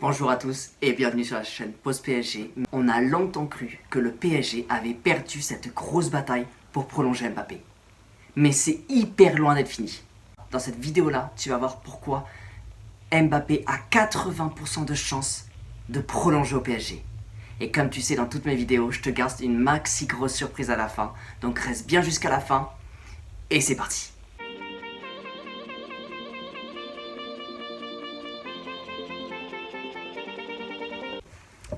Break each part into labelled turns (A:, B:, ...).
A: Bonjour à tous et bienvenue sur la chaîne Pause PSG. On a longtemps cru que le PSG avait perdu cette grosse bataille pour prolonger Mbappé. Mais c'est hyper loin d'être fini. Dans cette vidéo-là, tu vas voir pourquoi Mbappé a 80% de chances de prolonger au PSG. Et comme tu sais, dans toutes mes vidéos, je te garde une maxi grosse surprise à la fin. Donc reste bien jusqu'à la fin et c'est parti.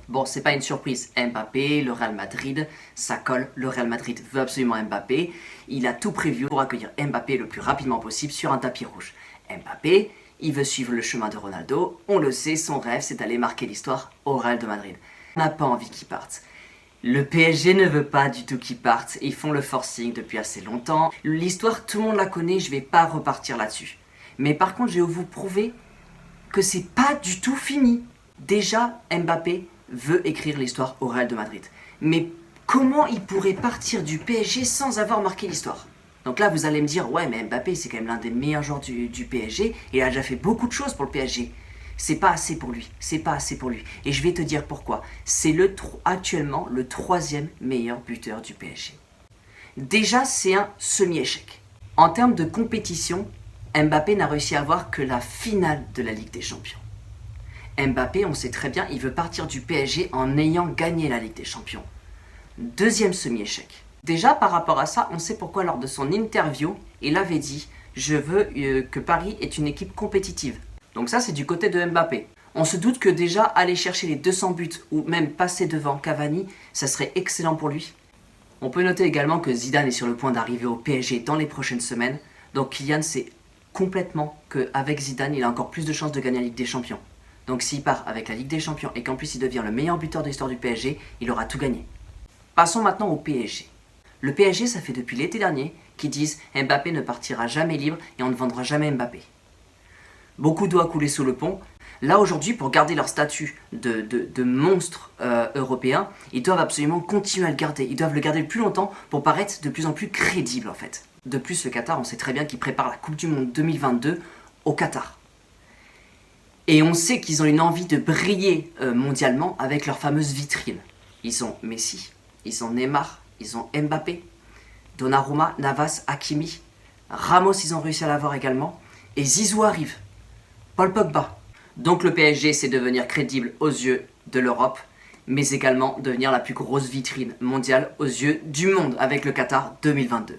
A: Bon, c'est pas une surprise. Mbappé, le Real Madrid, ça colle. Le Real Madrid veut absolument Mbappé. Il a tout prévu pour accueillir Mbappé le plus rapidement possible sur un tapis rouge. Mbappé, il veut suivre le chemin de Ronaldo. On le sait, son rêve, c'est d'aller marquer l'histoire au Real de Madrid. On n'a pas envie qu'il parte. Le PSG ne veut pas du tout qu'il parte. Ils font le forcing depuis assez longtemps. L'histoire, tout le monde la connaît. Je vais pas repartir là-dessus. Mais par contre, je vais vous prouver que c'est pas du tout fini. Déjà, Mbappé veut écrire l'histoire au Real de Madrid. Mais comment il pourrait partir du PSG sans avoir marqué l'histoire? Donc là, vous allez me dire, ouais, mais Mbappé, c'est quand même l'un des meilleurs joueurs du PSG. Et il a déjà fait beaucoup de choses pour le PSG. C'est pas assez pour lui. C'est pas assez pour lui. Et je vais te dire pourquoi. C'est actuellement le troisième meilleur buteur du PSG. Déjà, c'est un semi-échec. En termes de compétition, Mbappé n'a réussi à avoir que la finale de la Ligue des Champions. Mbappé, on sait très bien, il veut partir du PSG en ayant gagné la Ligue des Champions. Deuxième semi-échec. Déjà, par rapport à ça, on sait pourquoi lors de son interview, il avait dit « Je veux que Paris est une équipe compétitive ». Donc ça, c'est du côté de Mbappé. On se doute que déjà, aller chercher les 200 buts ou même passer devant Cavani, ça serait excellent pour lui. On peut noter également que Zidane est sur le point d'arriver au PSG dans les prochaines semaines. Donc Kylian sait complètement qu'avec Zidane, il a encore plus de chances de gagner la Ligue des Champions. Donc s'il part avec la Ligue des Champions et qu'en plus il devient le meilleur buteur de l'histoire du PSG, il aura tout gagné. Passons maintenant au PSG. Le PSG, ça fait depuis l'été dernier qu'ils disent Mbappé ne partira jamais libre et on ne vendra jamais Mbappé. Beaucoup d'eau a coulé sous le pont. Là aujourd'hui, pour garder leur statut de monstre européen, ils doivent absolument continuer à le garder. Ils doivent le garder le plus longtemps pour paraître de plus en plus crédible en fait. De plus, le Qatar, on sait très bien qu'ils préparent la Coupe du Monde 2022 au Qatar. Et on sait qu'ils ont une envie de briller mondialement avec leur fameuse vitrine. Ils ont Messi, ils ont Neymar, ils ont Mbappé, Donnarumma, Navas, Hakimi, Ramos, ils ont réussi à l'avoir également. Et Zizou arrive, Paul Pogba. Donc le PSG, c'est devenir crédible aux yeux de l'Europe, mais également devenir la plus grosse vitrine mondiale aux yeux du monde avec le Qatar 2022.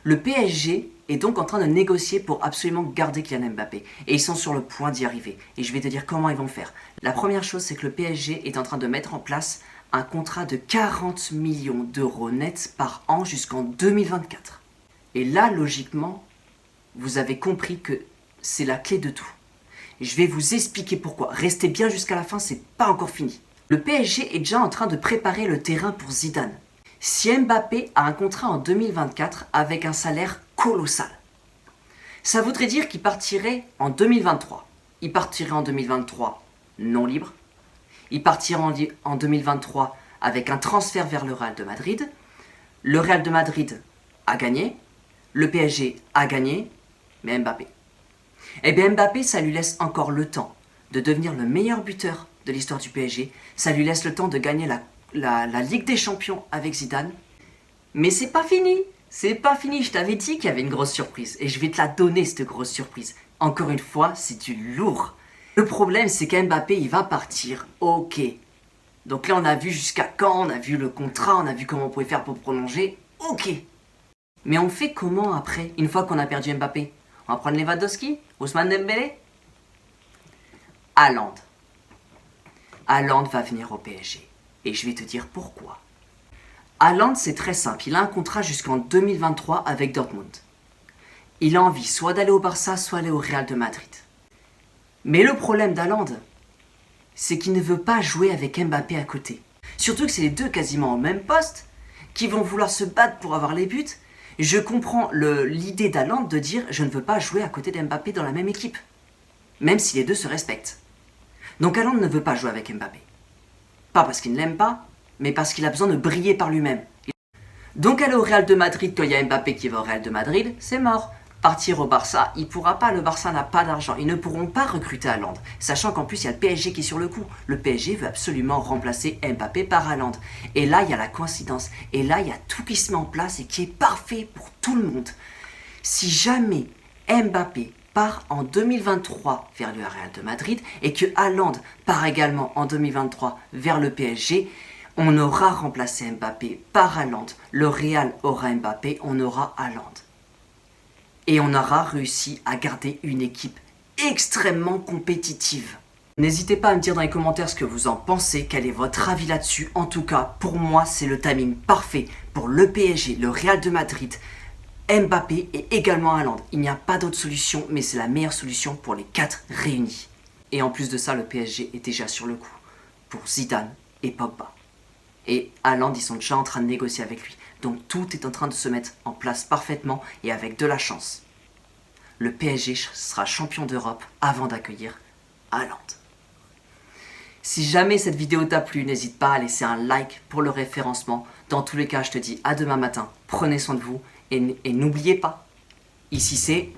A: Le PSG est donc en train de négocier pour absolument garder Kylian Mbappé. Et ils sont sur le point d'y arriver. Et je vais te dire comment ils vont faire. La première chose, c'est que le PSG est en train de mettre en place un contrat de 40 millions d'euros nets par an jusqu'en 2024. Et là, logiquement, vous avez compris que c'est la clé de tout. Et je vais vous expliquer pourquoi. Restez bien jusqu'à la fin, c'est pas encore fini. Le PSG est déjà en train de préparer le terrain pour Zidane. Si Mbappé a un contrat en 2024 avec un salaire colossal, ça voudrait dire qu'il partirait en 2023. Il partirait en 2023 non libre. Il partirait en 2023 avec un transfert vers le Real de Madrid. Le Real de Madrid a gagné. Le PSG a gagné. Mais Mbappé. Eh bien Mbappé, ça lui laisse encore le temps de devenir le meilleur buteur de l'histoire du PSG. Ça lui laisse le temps de gagner la Ligue des Champions avec Zidane. Mais c'est pas fini. C'est pas fini. Je t'avais dit qu'il y avait une grosse surprise. Et je vais te la donner, cette grosse surprise. Encore une fois, c'est du lourd. Le problème, c'est qu'Mbappé, il va partir. Ok. Donc là, on a vu jusqu'à quand, on a vu le contrat, on a vu comment on pouvait faire pour prolonger. Ok. Mais on fait comment après, une fois qu'on a perdu Mbappé? On va prendre Lewandowski? Ousmane Dembélé? Haaland. Haaland va venir au PSG. Et je vais te dire pourquoi. Haaland, c'est très simple. Il a un contrat jusqu'en 2023 avec Dortmund. Il a envie soit d'aller au Barça, soit aller au Real de Madrid. Mais le problème d'Haaland, c'est qu'il ne veut pas jouer avec Mbappé à côté. Surtout que c'est les deux quasiment au même poste, qui vont vouloir se battre pour avoir les buts. Je comprends l'idée d'Haaland de dire « je ne veux pas jouer à côté d'Mbappé dans la même équipe », même si les deux se respectent. Donc Haaland ne veut pas jouer avec Mbappé. Pas parce qu'il ne l'aime pas, mais parce qu'il a besoin de briller par lui-même. Donc aller au Real de Madrid quand il y a Mbappé qui va au Real de Madrid, c'est mort. partir au Barça, il pourra pas, le Barça n'a pas d'argent, ils ne pourront pas recruter Haaland, sachant qu'en plus il y a le PSG qui est sur le coup. Le PSG veut absolument remplacer Mbappé par Haaland. Et là il y a la coïncidence, et là il y a tout qui se met en place et qui est parfait pour tout le monde. Si jamais Mbappé part en 2023 vers le Real de Madrid et que Haaland part également en 2023 vers le PSG, on aura remplacé Mbappé par Haaland. Le Real aura Mbappé, on aura Haaland. Et on aura réussi à garder une équipe extrêmement compétitive. N'hésitez pas à me dire dans les commentaires ce que vous en pensez, quel est votre avis là-dessus. En tout cas, pour moi, c'est le timing parfait pour le PSG, le Real de Madrid, Mbappé et également Haaland. Il n'y a pas d'autre solution, mais c'est la meilleure solution pour les 4 réunis. Et en plus de ça, le PSG est déjà sur le coup pour Zidane et Pogba. Et Haaland, ils sont déjà en train de négocier avec lui. Donc tout est en train de se mettre en place parfaitement et avec de la chance. Le PSG sera champion d'Europe avant d'accueillir Haaland. Si jamais cette vidéo t'a plu, n'hésite pas à laisser un like pour le référencement. Dans tous les cas, je te dis à demain matin. Prenez soin de vous et n'oubliez pas, ici c'est